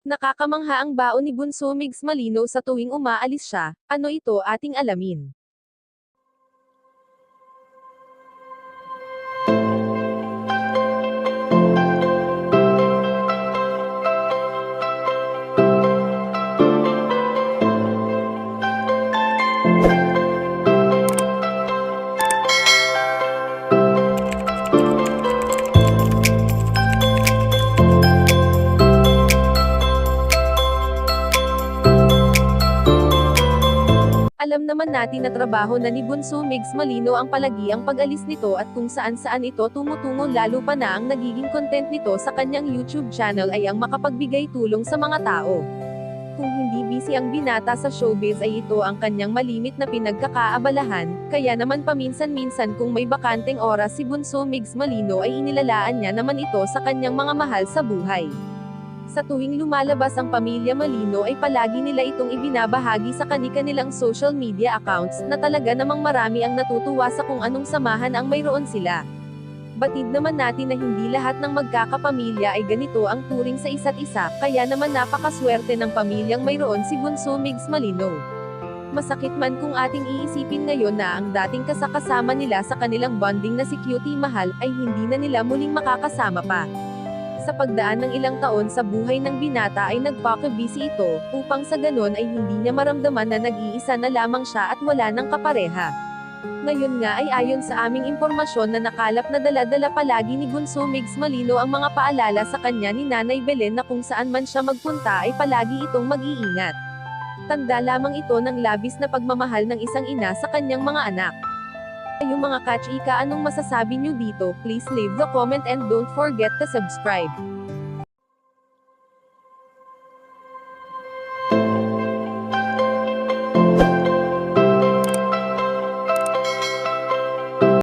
Nakakamangha ang baon ni Bunso Migs Malino sa tuwing umaalis siya. Ano ito ating alamin? Alam naman natin na trabaho na ni Bunso Migs Malino ang palagi ang pag-alis nito at kung saan-saan ito tumutungo, lalo pa na ang nagiging content nito sa kanyang YouTube channel ay ang makapagbigay tulong sa mga tao. Kung hindi busy ang binata sa showbiz ay ito ang kanyang malimit na pinagkakaabalahan, kaya naman paminsan-minsan kung may bakanteng oras si Bunso Migs Malino ay inilalaan niya naman ito sa kanyang mga mahal sa buhay. Sa tuwing lumalabas ang pamilya Malino ay palagi nila itong ibinabahagi sa kani-kanilang social media accounts, na talaga namang marami ang natutuwa sa kung anong samahan ang mayroon sila. Batid naman natin na hindi lahat ng magkakapamilya ay ganito ang turing sa isa't isa, kaya naman napakaswerte ng pamilyang mayroon si Bunso Migs Malino. Masakit man kung ating iisipin ngayon na ang dating kasakasama nila sa kanilang bonding na si Cutie Mahal ay hindi na nila muling makakasama pa. Sa pagdaan ng ilang taon sa buhay ng binata ay nagpaka-busy ito, upang sa ganon ay hindi niya maramdaman na nag-iisa na lamang siya at wala ng kapareha. Ngayon nga ay ayon sa aming impormasyon na nakalap na dala-dala palagi ni Bunso Migs Malino ang mga paalala sa kanya ni Nanay Belen na kung saan man siya magpunta ay palagi itong mag-iingat. Tanda lamang ito ng labis na pagmamahal ng isang ina sa kanyang mga anak. Yung mga kachika, anong masasabi nyo dito? Please leave the comment and don't forget to subscribe.